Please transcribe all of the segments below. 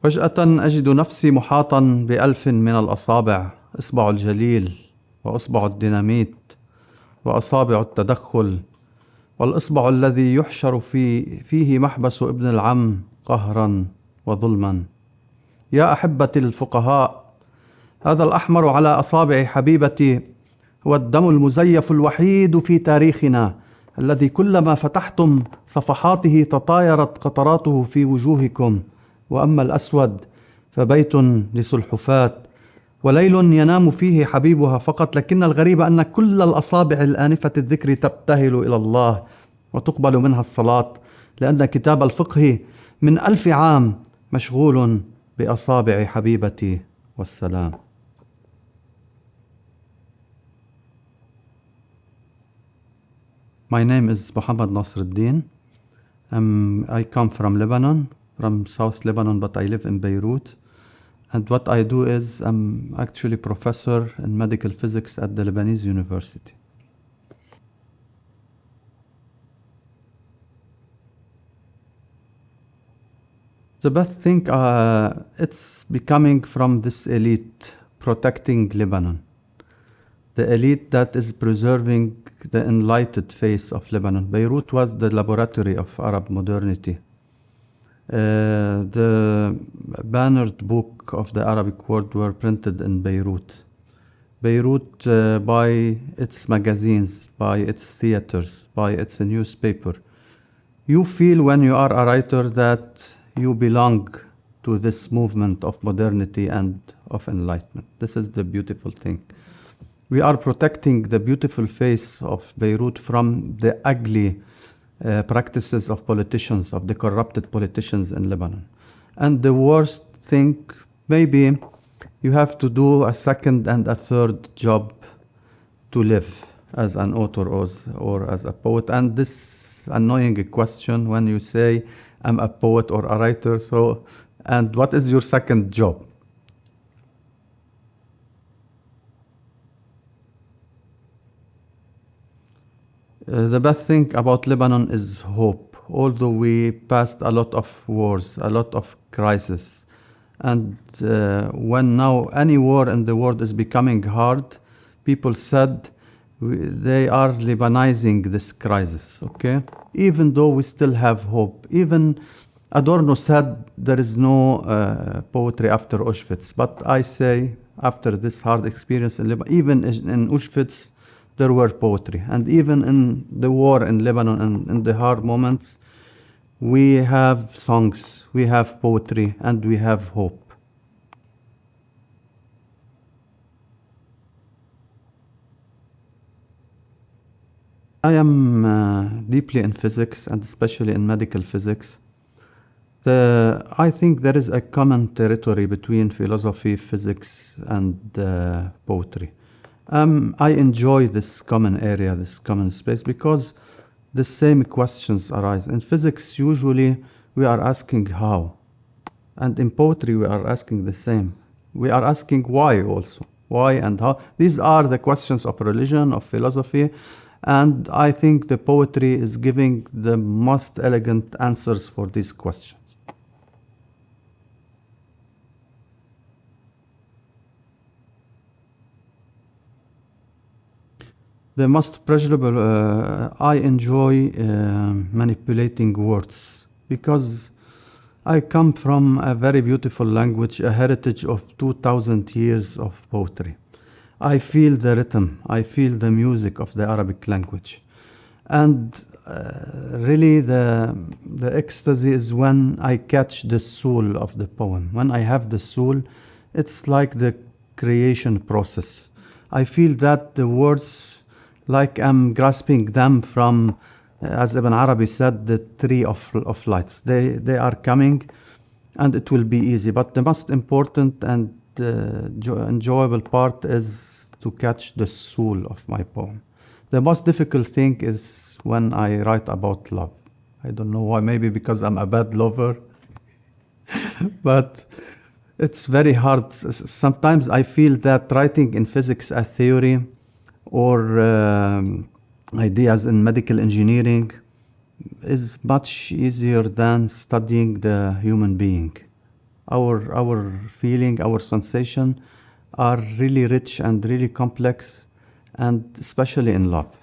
فجأة أجد نفسي محاطا بألف من الأصابع، إصبع الجليل وإصبع الديناميت وأصابع التدخل، والإصبع الذي يحشر فيه محبس ابن العم قهرا وظلما. يا أحبتي الفقهاء، هذا الأحمر على أصابع حبيبتي هو الدم المزيف الوحيد في تاريخنا، الذي كلما فتحتم صفحاته تطايرت قطراته في وجوهكم. وأما الأسود فبيت لسلحفاة وليل ينام فيه حبيبها فقط. لكن الغريب أن كل الأصابع الآنفة الذكر تبتهل إلى الله وتقبل منها الصلاة، لأن كتاب الفقه من 1000 عام مشغول بأصابع حبيبتي والسلام. My name is Mohamad NASSEREDDINE. I come from Lebanon, from South Lebanon, but I live in Beirut. And what I do is I'm actually professor in medical physics at the Lebanese University. The best thing, it's becoming from this elite protecting Lebanon. The elite that is preserving the enlightened face of Lebanon. Beirut was the laboratory of Arab modernity. The bannered book of the Arabic world were printed in Beirut. Beirut, by its magazines, by its theaters, by its newspaper. You feel when you are a writer that you belong to this movement of modernity and of enlightenment. This is the beautiful thing. We are protecting the beautiful face of Beirut from the ugly practices of politicians, of the corrupted politicians in Lebanon. And the worst thing, maybe you have to do a second and a third job to live as an author or as a poet. And this annoying question when you say, I'm a poet or a writer, and what is your second job? The best thing about Lebanon is hope. Although we passed a lot of wars, a lot of crises, and when now any war in the world is becoming hard, people said they are Lebanizing this crisis, okay? Even though we still have hope. Even Adorno said there is no poetry after Auschwitz, but I say after this hard experience in Lebanon, even in Auschwitz, there were poetry. And even in the war in Lebanon and in the hard moments, we have songs, we have poetry, and we have hope. I am deeply in physics, and especially in medical physics. I think there is a common territory between philosophy, physics, and poetry. I enjoy this common area, this common space, because the same questions arise. In physics, usually we are asking how. And in poetry, we are asking the same. We are asking why also. Why and how. These are the questions of religion, of philosophy. And I think the poetry is giving the most elegant answers for these questions. The most pleasurable, I enjoy manipulating words, because I come from a very beautiful language, a heritage of 2000 years of poetry. I feel the rhythm, I feel the music of the Arabic language. And really the ecstasy is when I catch the soul of the poem. When I have the soul, it's like the creation process. I feel that the words, like I'm grasping them from, as Ibn Arabi said, the tree of lights. They are coming, and it will be easy. But the most important and enjoyable part is to catch the soul of my poem. The most difficult thing is when I write about love. I don't know why, maybe because I'm a bad lover, but it's very hard. Sometimes I feel that writing in physics a theory or ideas in medical engineering is much easier than studying the human being. our feeling, our sensation are really rich and really complex, and especially in love.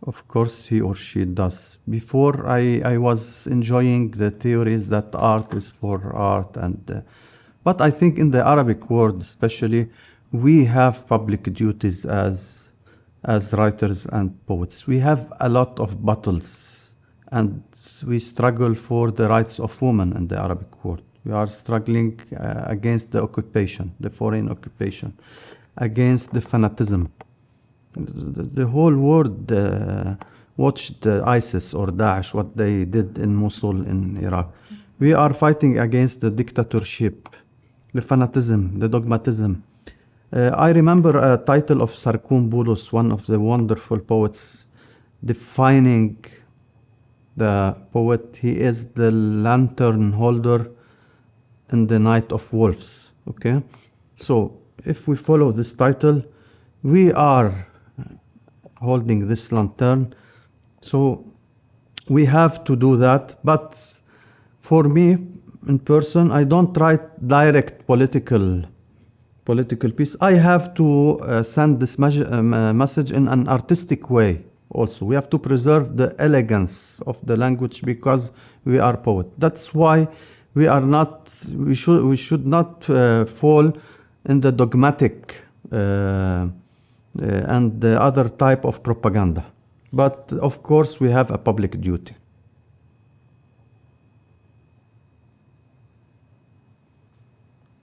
Of course, he or she does. Before, I was enjoying the theories that art is for art, but I think in the Arabic world, especially, we have public duties as writers and poets. We have a lot of battles, and we struggle for the rights of women in the Arabic world. We are struggling against the occupation, the foreign occupation, against the fanatism. The whole world watched ISIS or Daesh, what they did in Mosul in Iraq. We are fighting against the dictatorship, the fanatism, the dogmatism. I remember a title of Sarkun Boulos, one of the wonderful poets, defining the poet. He is the lantern holder in the night of wolves. Okay? So if we follow this title, we are holding this lantern. So we have to do that. But for me, in person, I don't write direct political piece. I have to send this message in an artistic way also. We have to preserve the elegance of the language because we are poets. That's why we should not fall in the dogmatic and the other type of propaganda. But of course, we have a public duty.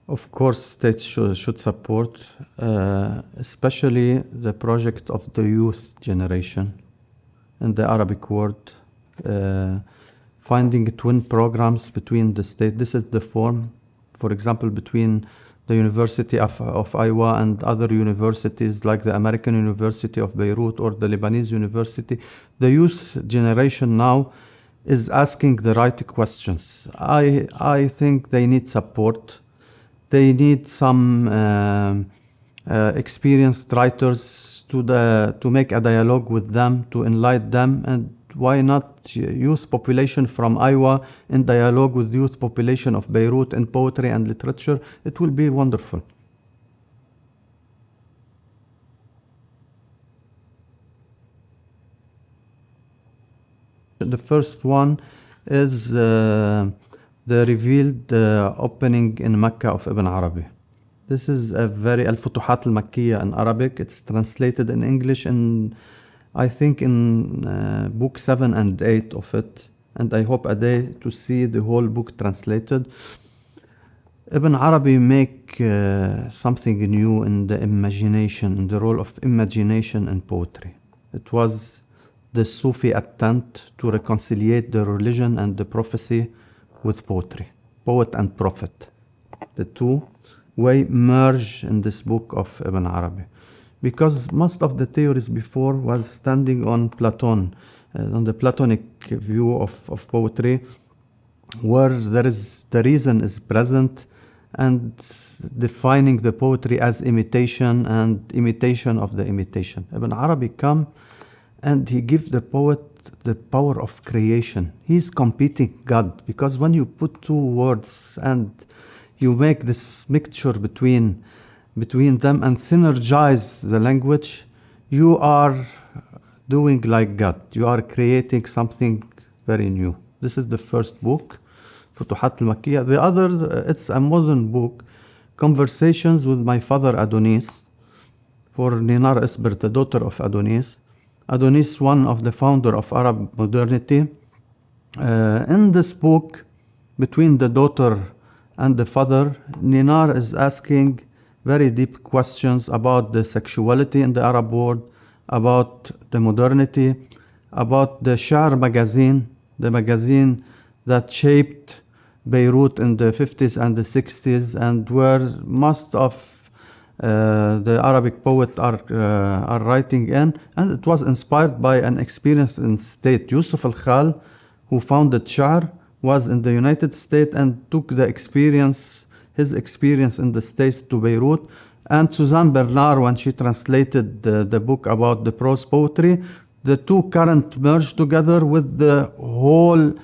Of course, states should support, especially the project of the youth generation in the Arabic world, finding twin programs between the state. This is the form, for example, between the University of Iowa and other universities like the American University of Beirut or the Lebanese University. The youth generation now is asking the right questions. I think they need support. They need some experienced writers to make a dialogue with them, to enlighten them, and why not youth population from Iowa in dialogue with youth population of Beirut in poetry and literature? It will be wonderful. The first one is the revealed opening in Mecca of Ibn Arabi. This is a very Al-Futuhat al-Makkiyya in Arabic. It's translated in English I think in book 7 and 8 of it, and I hope a day to see the whole book translated. Ibn Arabi make something new in the imagination, in the role of imagination in poetry. It was the Sufi attempt to reconciliate the religion and the prophecy with poetry, poet and prophet. The two way merge in this book of Ibn Arabi. Because most of the theories before was standing on Platon, on the Platonic view of poetry, where the reason is present and defining the poetry as imitation and imitation of the imitation. Ibn Arabi come and he give the poet the power of creation. He's competing God, because when you put two words and you make this mixture between them and synergize the language, you are doing like God. You are creating something very new. This is the first book, Futuhat al-Makkiyya. The other, it's a modern book, Conversations with My Father Adonis, for Ninar Esbert, the daughter of Adonis. Adonis, one of the founder of Arab modernity. In this book, between the daughter and the father, Ninar is asking very deep questions about the sexuality in the Arab world, about the modernity, about the Shar magazine, the magazine that shaped Beirut in the 50s and the 60s, and where most of the Arabic poets are writing in, and it was inspired by an experience in state. Yusuf al-Khal, who founded Shar, was in the United States and took his experience in the States to Beirut. And Suzanne Bernard, when she translated the book about the prose poetry, the two current merged together with the whole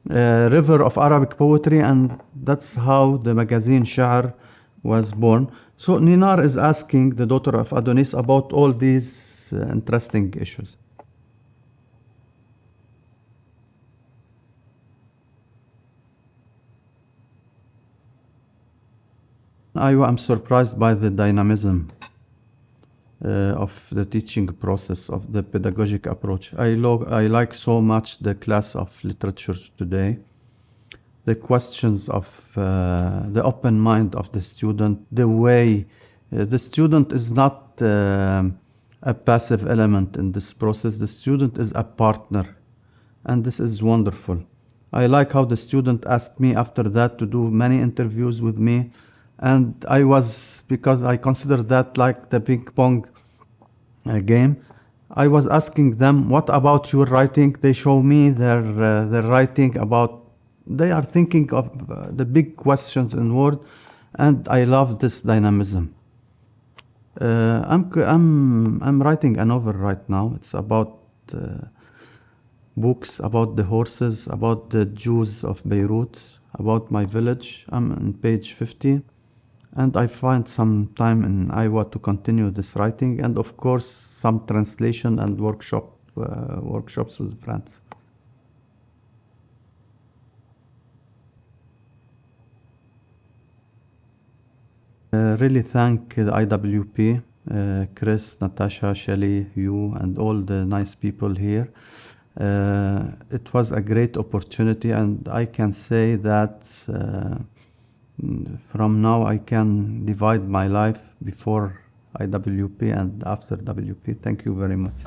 river of Arabic poetry, and that's how the magazine Sha'ar was born. So Ninar is asking the daughter of Adonis about all these interesting issues. I am surprised by the dynamism of the teaching process, of the pedagogic approach. I like so much the class of literature today. The questions of the open mind of the student, the way the student is not a passive element in this process. The student is a partner, and this is wonderful. I like how the student asked me after that to do many interviews with me, and because I consider that like the ping pong game, I was asking them, what about your writing? They show me their writing about, they are thinking of the big questions in word, and I love this dynamism. I'm writing a novel right now. It's about books about the horses, about the Jews of Beirut, about my village. I'm on page 50, and I find some time in Iowa to continue this writing, and of course some translation and workshops with friends. Really thank the IWP, Chris, Natasha, Shelley, you, and all the nice people here. It was a great opportunity, and I can say that from now I can divide my life before IWP and after WP. Thank you very much.